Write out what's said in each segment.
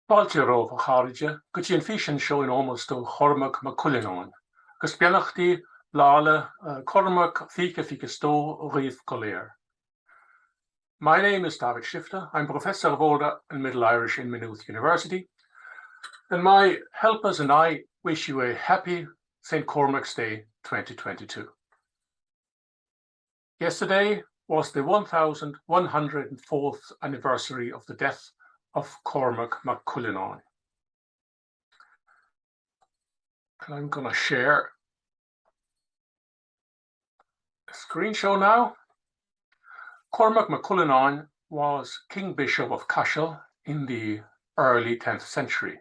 Fáilte romh a cháirde go dtí an fisin seo in ómas do Cormac mac Cullináin, agus beannachtaí lála Cormac fiche stó riomh go léir. My name is David Stifter. I'm Professor of Old and Middle Irish in Maynooth University, and my helpers and I wish you a happy St. Cormac's Day 2022. Yesterday was the 1104th anniversary of the death of Cormac mac Cullináin. And I'm going to share a screen show now. Cormac mac Cullináin was King Bishop of Cashel in the early 10th century,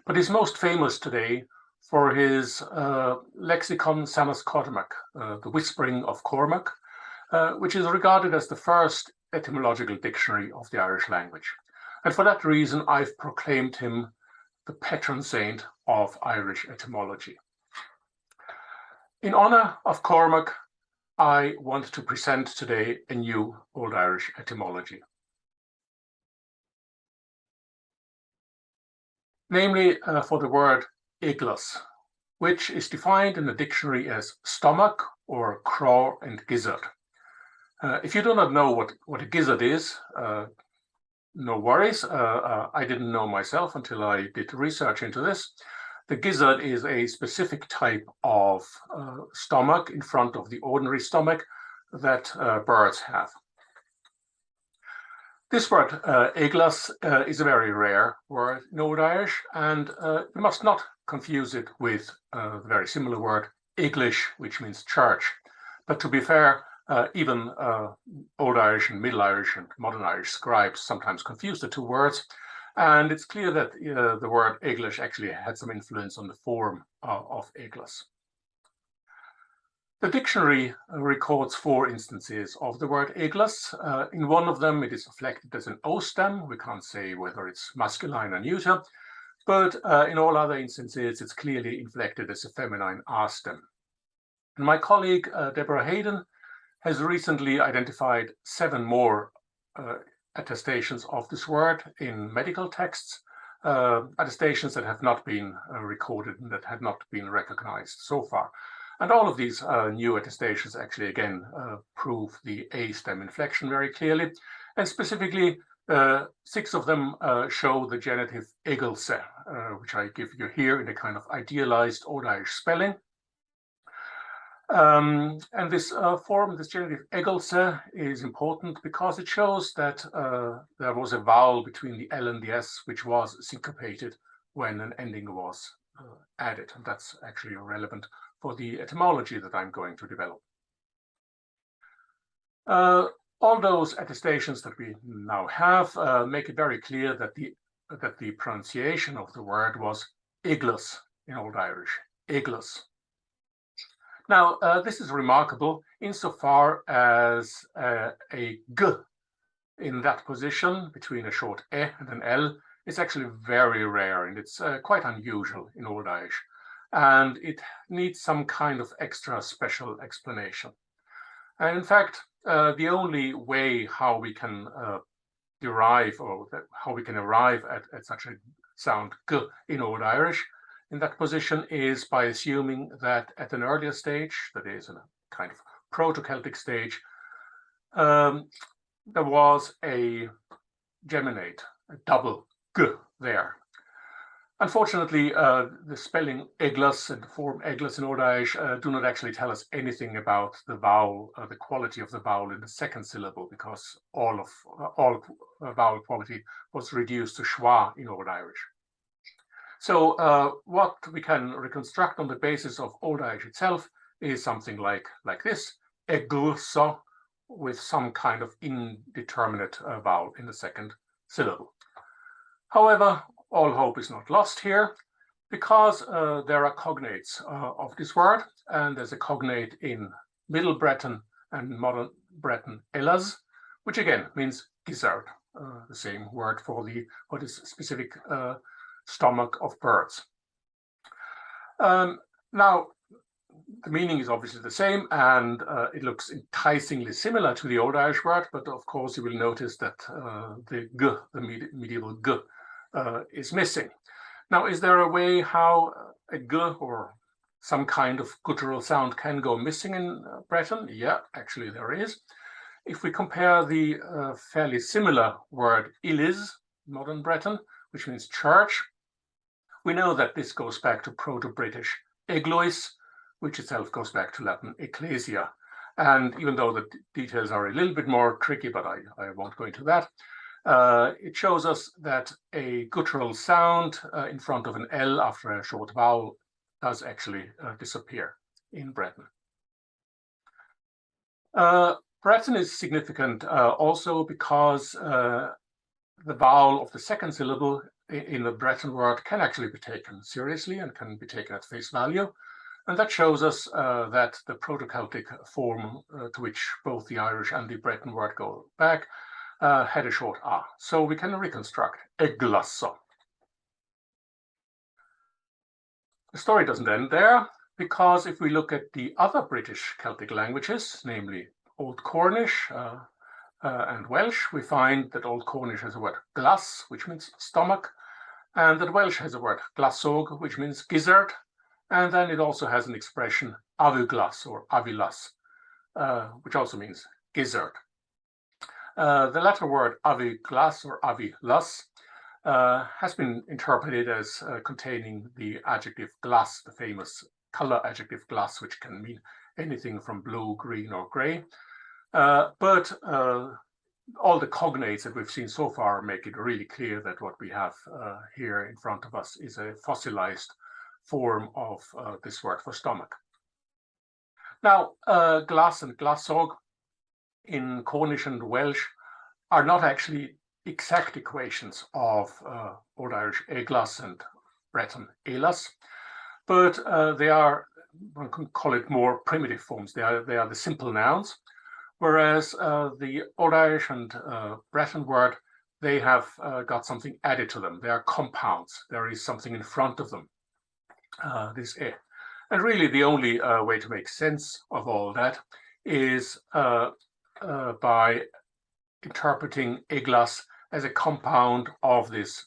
but is most famous today for his lexicon Samus Cormac, the Whispering of Cormac, which is regarded as the first etymological dictionary of the Irish language. And for that reason, I've proclaimed him the patron saint of Irish etymology. In honor of Cormac, I want to present today a new Old Irish etymology. Namely for the word eclas, which is defined in the dictionary as stomach or craw and gizzard. If you do not know what a gizzard is, no worries. I didn't know myself until I did research into this. The gizzard is a specific type of stomach in front of the ordinary stomach that birds have. This word, eclas, is a very rare word in Old Irish, and you must not confuse it with the very similar word English, which means church. But to be fair, even Old Irish and Middle Irish and Modern Irish scribes sometimes confuse the two words, and it's clear that the word English actually had some influence on the form of eclas. The dictionary records 4 instances of the word eclas. In one of them, it is reflected as an O stem. We can't say whether it's masculine or neuter, but in all other instances, it's clearly inflected as a feminine R stem. And my colleague, Deborah Hayden, has recently identified 7 more attestations of this word in medical texts, attestations that have not been recorded and that had not been recognized so far. And all of these new attestations actually again prove the A stem inflection very clearly. And specifically, 6 of them show the genitive egelse, which I give you here in a kind of idealized Old Irish spelling. And this form, this genitive egelse, is important because it shows that there was a vowel between the L and the S, which was syncopated when an ending was added. And that's actually relevant for the etymology that I'm going to develop. All those attestations that we now have make it very clear that the pronunciation of the word was eclas in Old Irish, eclas. Now, this is remarkable insofar as a g in that position between a short e and an l is actually very rare, and it's quite unusual in Old Irish. And it needs some kind of extra special explanation. And in fact, the only way how we can derive or how we can arrive at such a sound g in Old Irish in that position is by assuming that at an earlier stage, that is in a kind of Proto-Celtic stage, there was a geminate, a double g there. Unfortunately, the spelling eclas and the form eclas in Old Irish do not actually tell us anything about the vowel, the quality of the vowel in the second syllable, because all vowel quality was reduced to schwa in Old Irish. So what we can reconstruct on the basis of Old Irish itself is something like this, eglso, with some kind of indeterminate vowel in the second syllable. However, all hope is not lost here, because there are cognates of this word, and there's a cognate in Middle Breton and Modern Breton elas, which again means gizzard, the same word for what is specific stomach of birds. Now, the meaning is obviously the same, and it looks enticingly similar to the Old Irish word, but of course you will notice that the g, the medieval g, is missing. Now, is there a way how a g or some kind of guttural sound can go missing in Breton? Yeah, actually there is. If we compare the fairly similar word ilis, modern Breton, which means church, we know that this goes back to Proto-British eglois, which itself goes back to Latin ecclesia. And even though the details are a little bit more tricky, but I won't go into that, it shows us that a guttural sound in front of an L after a short vowel does actually disappear in Breton. Breton is significant also because the vowel of the second syllable in the Breton word can actually be taken seriously and can be taken at face value. And that shows us that the Proto-Celtic form to which both the Irish and the Breton word go back had a short a. So we can reconstruct eglasso. The story doesn't end there, because if we look at the other British Celtic languages, namely Old Cornish and Welsh, we find that Old Cornish has a word glas, which means stomach, and that Welsh has a word glasog, which means gizzard, and then it also has an expression avuglas or avilas, which also means gizzard. The latter word avuglas or avilas has been interpreted as containing the adjective glass, the famous color adjective glass, which can mean anything from blue, green, or gray. But all the cognates that we've seen so far make it really clear that what we have here in front of us is a fossilized form of this word for stomach. Now, glass and glasog in Cornish and Welsh are not actually exact equations of Old Irish eglas and Breton elas, but they are, one can call it, more primitive forms. They are the simple nouns, whereas the Old Irish and Breton word, they have got something added to them. They are compounds. There is something in front of them, this e. And really the only way to make sense of all that is by interpreting eglas as a compound of this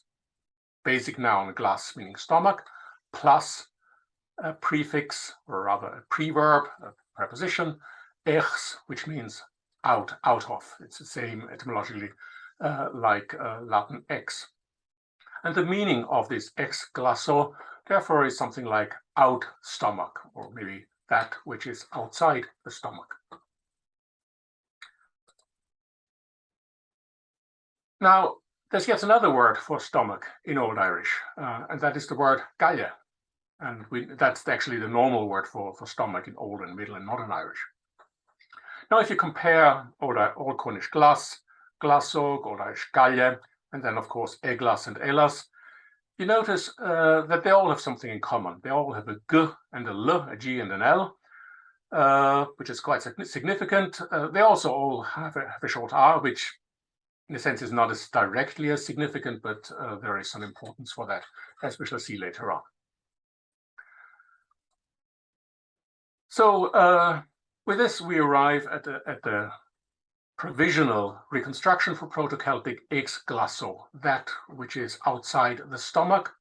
basic noun, glas, meaning stomach, plus a prefix, or rather a preverb, a preposition, ex, which means out of. It's the same etymologically like Latin ex. And the meaning of this ex glasso, therefore, is something like out stomach, or maybe that which is outside the stomach. Now, there's yet another word for stomach in Old Irish, and that is the word galle. And that's actually the normal word for stomach in Old and Middle and Modern Irish. Now, if you compare Old Cornish glas, glasog, Old Irish galle, and then, of course, eglas and elas, you notice that they all have something in common. They all have a g and a l, a g and an l, which is quite significant. They also all have a short r, which in a sense is not as directly as significant, but there is some importance for that, as we shall see later on. So with this, we arrive at the provisional reconstruction for Proto-Celtic ex glasso, that which is outside the stomach.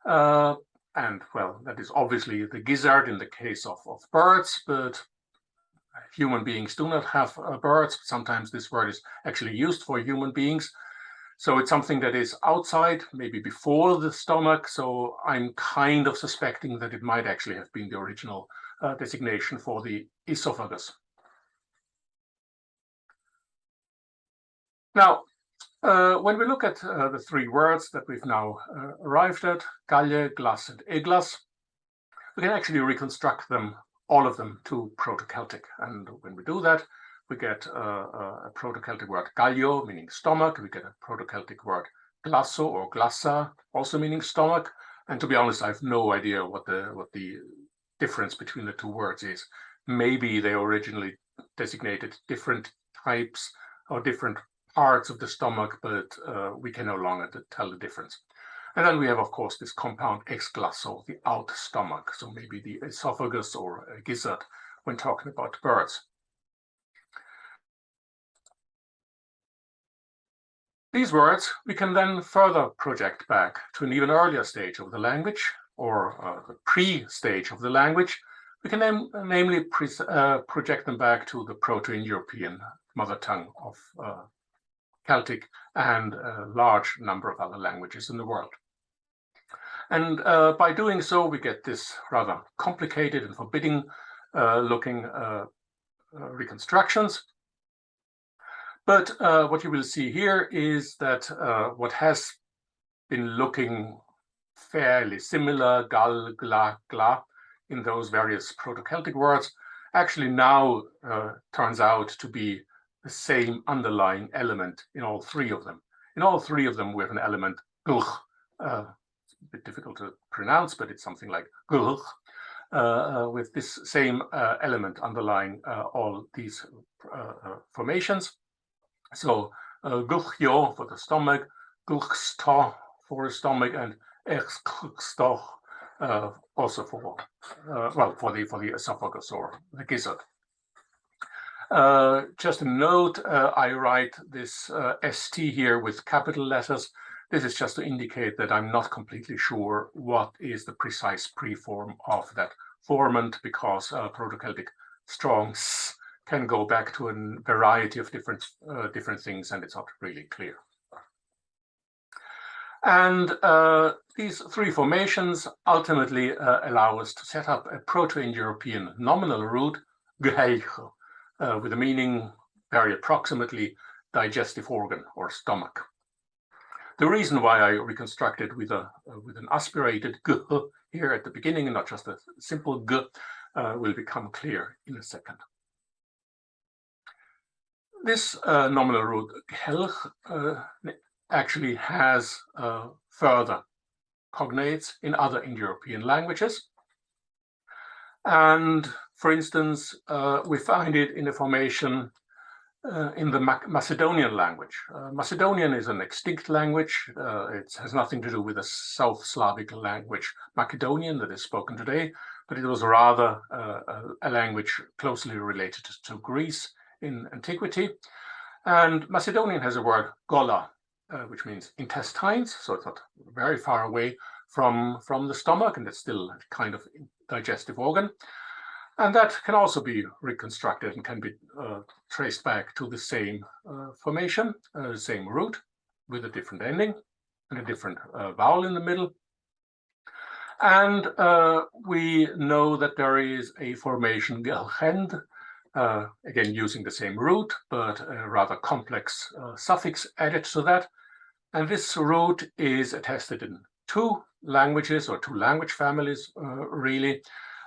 And well, that is obviously the gizzard in the case of birds, but human beings do not have birds. Sometimes this word is actually used for human beings. So it's something that is outside, maybe before the stomach. So I'm kind of suspecting that it might actually have been the original designation for the esophagus. Now, when we look at the three words that we've now arrived at, galle, glas, and eglas, we can actually reconstruct them, all of them, to Proto-Celtic. And when we do that, we get a Proto-Celtic word gallio, meaning stomach. We get a Proto-Celtic word glasso or glassa, also meaning stomach. And to be honest, I have no idea what the difference between the two words is. Maybe they originally designated different types or different parts of the stomach, but we can no longer tell the difference. And then we have, of course, this compound ex glasso, the out stomach, so maybe the esophagus or a gizzard when talking about birds. These words we can then further project back to an even earlier stage of the language, or the pre-stage of the language. We can namely project them back to the Proto-Indo-European mother tongue of Celtic and a large number of other languages in the world. And by doing so, we get this rather complicated and forbidding looking reconstructions. But what you will see here is that what has been looking fairly similar, gal, gla, gla, in those various Proto-Celtic words, actually now turns out to be the same underlying element in all three of them. In all three of them, we have an element gulch. It's a bit difficult to pronounce, but it's something like gulch, with this same element underlying all these formations. So gulchio for the stomach, gulchsto for the stomach, and exksto also for the esophagus or the gizzard. Just a note, I write this ST here with capital letters. This is just to indicate that I'm not completely sure what is the precise preform of that formant, because Proto-Celtic strong s can go back to a variety of different things, and it's not really clear. And these three formations ultimately allow us to set up a Proto-Indo-European nominal root, gheich, with a meaning very approximately digestive organ or stomach. The reason why I reconstructed with an aspirated g here at the beginning and not just a simple g will become clear in a second. This nominal root ghelch actually has further cognates in other Indo-European languages. And for instance, we find it in a formation in the Macedonian language. Macedonian is an extinct language. It has nothing to do with the South Slavic language Macedonian that is spoken today, but it was rather a language closely related to Greece in antiquity. And Macedonian has a word gola, which means intestines, so it's not very far away from the stomach, and it's still a kind of digestive organ. And that can also be reconstructed and can be traced back to the same formation, same root, with a different ending and a different vowel in the middle. And we know that there is a formation gelchend, again using the same root, but a rather complex suffix added to that. And this root is attested in two languages or two language families, really.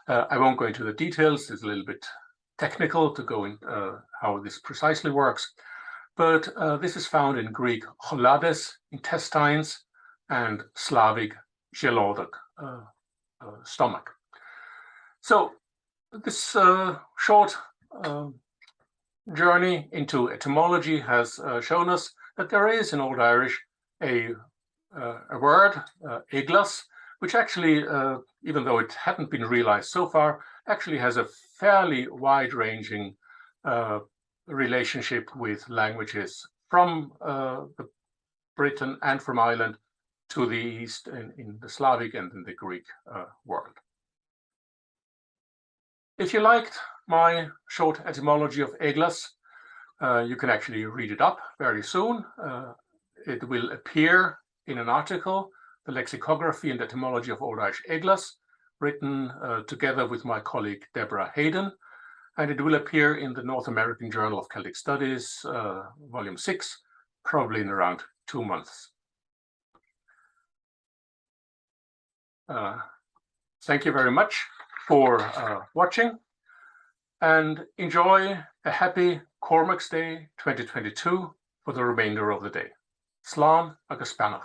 I won't go into the details. It's a little bit technical to go in how this precisely works. But this is found in Greek cholades, intestines, and Slavic želodok, stomach. So this short journey into etymology has shown us that there is in Old Irish a word, eclas, which actually, even though it hadn't been realized so far, actually has a fairly wide-ranging relationship with languages from Britain and from Ireland to the east in the Slavic and in the Greek world. If you liked my short etymology of eclas, you can actually read it up very soon. It will appear in an article, The Lexicography and Etymology of Old Irish eclas, written together with my colleague Deborah Hayden, and it will appear in the North American Journal of Celtic Studies, Volume 6, probably in around 2 months. Thank you very much for watching, and enjoy a happy Cormac's Day 2022 for the remainder of the day. Slán agus beannacht.